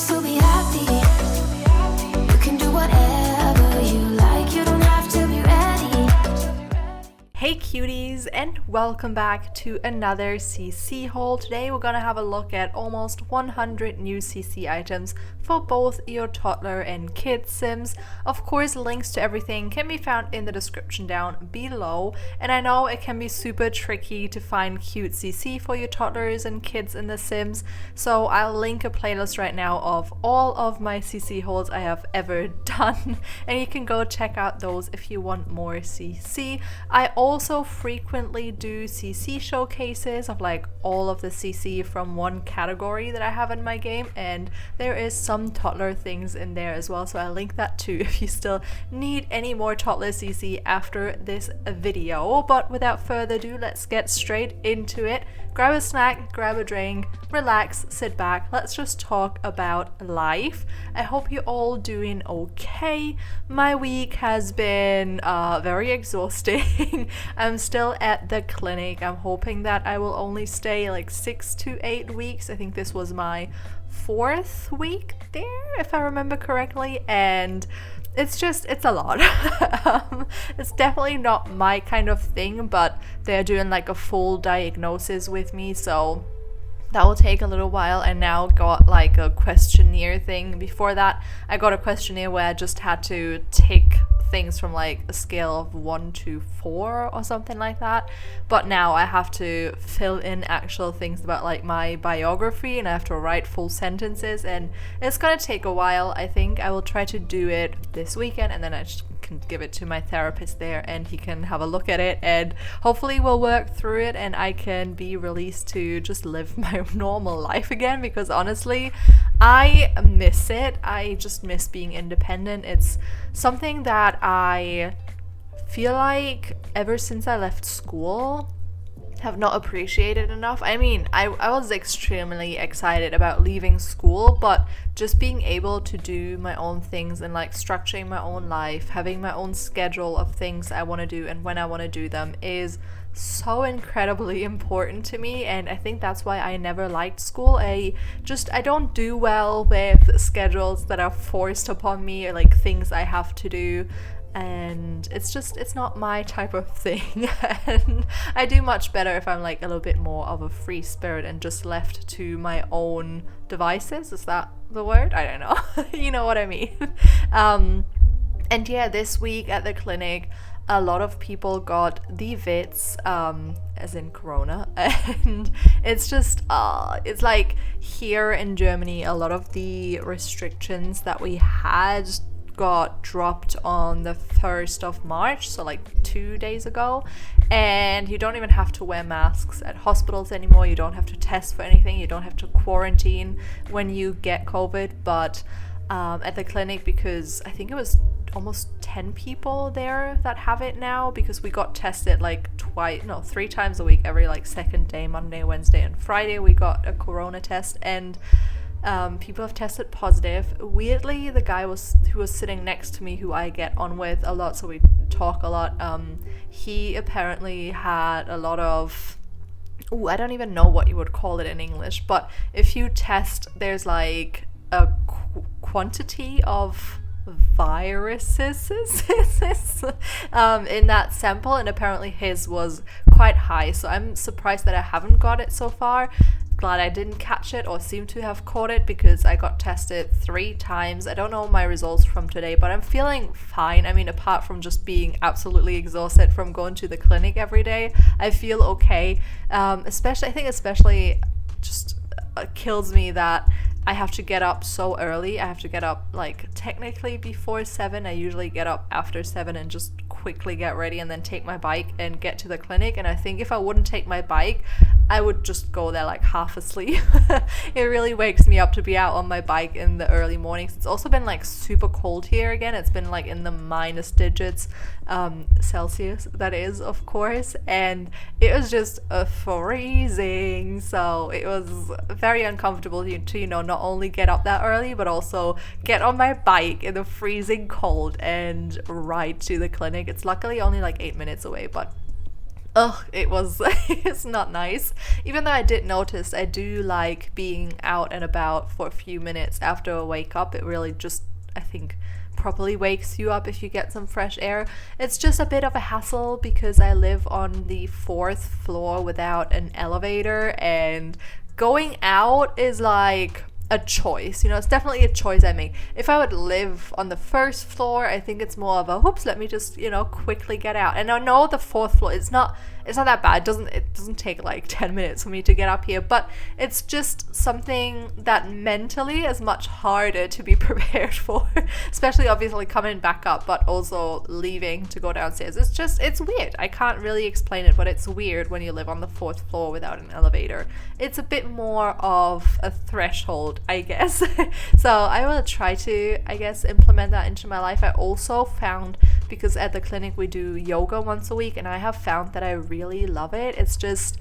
still be happy. You can do whatever you like. You don't have to be ready. Hey cuties, and welcome back to another CC haul. Today we're gonna have a look at almost 100 new CC items for both your toddler and kid sims. Of course, links to everything can be found in the description down below, and I know it can be super tricky to find cute CC for your toddlers and kids in the Sims, so I'll link a playlist right now of all of my CC hauls I have ever done, and you can go check out those if you want more CC. I also frequently do CC showcases of like all of the CC from one category that I have in my game, and there is some toddler things in there as well, so I'll link that too if you still need any more toddler CC after this video. But without further ado, let's get straight into it. Grab a snack, grab a drink, relax, sit back, let's just talk about life. I hope you're all doing okay. My week has been very exhausting. I'm still at the clinic. I'm hoping that I will only stay like 6 to 8 weeks. I think this was my 4th week there, if I remember correctly, and it's a lot. It's definitely not my kind of thing, but they're doing like a full diagnosis with me, so that will take a little while. I now got like a questionnaire thing. Before that, I got a questionnaire where I just had to take things from like a scale of 1 to 4 or something like that, but now I have to fill in actual things about like my biography, and I have to write full sentences, and it's gonna take a while. I think I will try to do it this weekend, and then I just can give it to my therapist there and he can have a look at it, and hopefully we'll work through it and I can be released to just live my normal life again, because honestly I miss it. I just miss being independent. It's something that I feel like ever since I left school have not appreciated enough. I mean, I was extremely excited about leaving school, but just being able to do my own things and like structuring my own life, having my own schedule of things I want to do and when I want to do them is so incredibly important to me, and I think that's why I never liked school. I don't do well with schedules that are forced upon me, or like things I have to do, and it's not my type of thing. And I do much better if I'm like a little bit more of a free spirit and just left to my own devices. Is that the word? I don't know. You know what I mean. And yeah, this week at the clinic a lot of people got the vits, as in corona, and it's just it's like here in Germany a lot of the restrictions that we had got dropped on the 1st of March, so like 2 days ago, and you don't even have to wear masks at hospitals anymore. You don't have to test for anything. You don't have to quarantine when you get COVID. But at the clinic, because I think it was almost 10 people there that have it now, because we got tested like 3 times a week, every like second day, Monday, Wednesday and Friday we got a corona test, and people have tested positive. Weirdly, the guy who was sitting next to me, who I get on with a lot, so we talk a lot, he apparently had a lot of, I don't even know what you would call it in English, but if you test, there's like a quantity of viruses in that sample, and apparently his was quite high, so I'm surprised that I haven't got it so far. Glad I didn't catch it or seem to have caught it, because I got tested 3 times. I don't know my results from today, but I'm feeling fine. I mean, apart from just being absolutely exhausted from going to the clinic every day, I feel okay. Especially just kills me that I have to get up so early. I have to get up like technically before 7. I usually get up after 7 and just quickly get ready and then take my bike and get to the clinic. And I think if I wouldn't take my bike, I would just go there like half asleep. It really wakes me up to be out on my bike in the early mornings. It's also been like super cold here again. It's been like in the minus digits, Celsius, that is, of course, and it was just freezing, so it was very uncomfortable to not only get up that early but also get on my bike in the freezing cold and ride to the clinic. It's luckily only like 8 minutes away, but ugh, it was it's not nice. Even though I did notice I do like being out and about for a few minutes after I wake up. It really just, I think, properly wakes you up if you get some fresh air. It's just a bit of a hassle because I live on the 4th floor without an elevator, and going out is like a choice, you know. It's definitely a choice I make. If I would live on the 1st floor, I think it's more of a whoops, let me just, you know, quickly get out. And I know the 4th floor, it's not that bad. It doesn't take like 10 minutes for me to get up here, but it's just something that mentally is much harder to be prepared for, especially obviously coming back up, but also leaving to go downstairs. It's weird. I can't really explain it, but it's weird when you live on the 4th floor without an elevator. It's a bit more of a threshold, I guess. So I will try to, I guess, implement that into my life. I also found, because at the clinic we do yoga once a week, and I have found that I really love it. It's just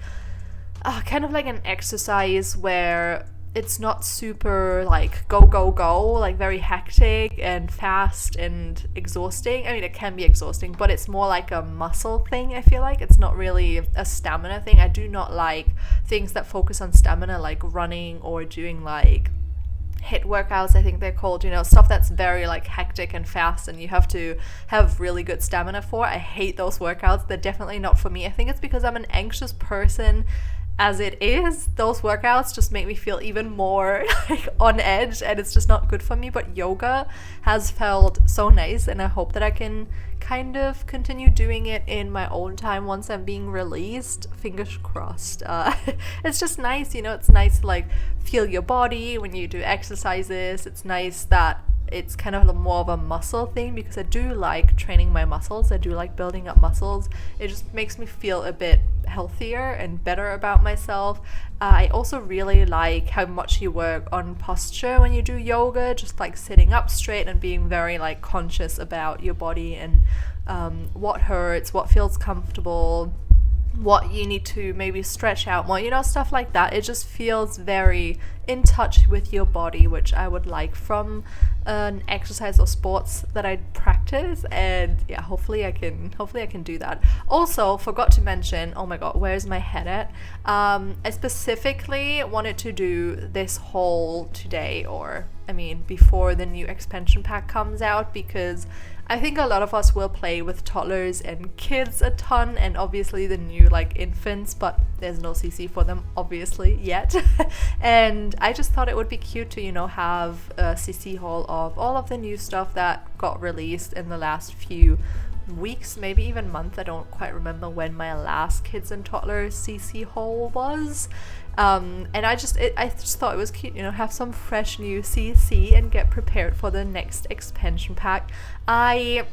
kind of like an exercise where it's not super like go go go, like very hectic and fast and exhausting. I mean, it can be exhausting, but it's more like a muscle thing. I feel like it's not really a stamina thing. I do not like things that focus on stamina, like running or doing like HIIT workouts, I think they're called, you know, stuff that's very like hectic and fast and you have to have really good stamina for. I hate those workouts. They're definitely not for me. I think it's because I'm an anxious person as it is. Those workouts just make me feel even more like on edge, and it's just not good for me. But yoga has felt so nice, and I hope that I can kind of continue doing it in my own time once I'm being released. Fingers crossed. It's just nice, you know. It's nice to like feel your body when you do exercises. It's nice that it's kind of more of a muscle thing, because I do like training my muscles. I do like building up muscles. It just makes me feel a bit healthier and better about myself. I also really like how much you work on posture when you do yoga, just like sitting up straight and being very like conscious about your body and what hurts, what feels comfortable, what you need to maybe stretch out more, you know, stuff like that. It just feels very in touch with your body, which I would like from an exercise or sports that I practice. And yeah, hopefully I can do that. Also, forgot to mention, oh my god, where's my head at? I specifically wanted to do this haul today, or I mean before the new expansion pack comes out, because I think a lot of us will play with toddlers and kids a ton, and obviously the new like infants, but there's no CC for them obviously yet. And I just thought it would be cute to, you know, have a CC haul of all of the new stuff that got released in the last few weeks, maybe even month. I don't quite remember when my last kids and toddlers CC haul was. And I just thought it was cute, you know, have some fresh new CC and get prepared for the next expansion pack. I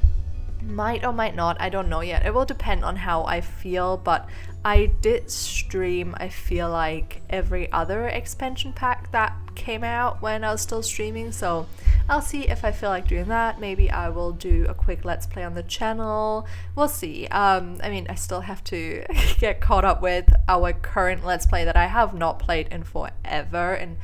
might or might not, I don't know yet. It will depend on how I feel, but I did stream, I feel like, every other expansion pack that came out when I was still streaming, so I'll see if I feel like doing that. Maybe I will do a quick let's play on the channel. We'll see. I mean, I still have to get caught up with our current let's play that I have not played in forever, and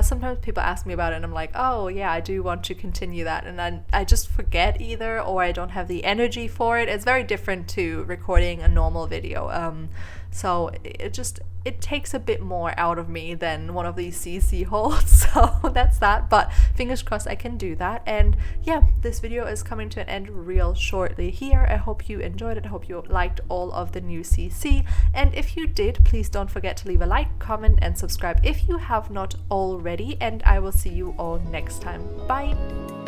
sometimes people ask me about it and I'm like, oh yeah, I do want to continue that, and then I just forget either, or I don't have the energy for it. It's very different to recording a normal video. So it takes a bit more out of me than one of these CC hauls, so that's that, but fingers crossed I can do that. And yeah, this video is coming to an end real shortly here. I hope you enjoyed it. I hope you liked all of the new CC, and if you did, please don't forget to leave a like, comment, and subscribe if you have not already, and I will see you all next time. Bye!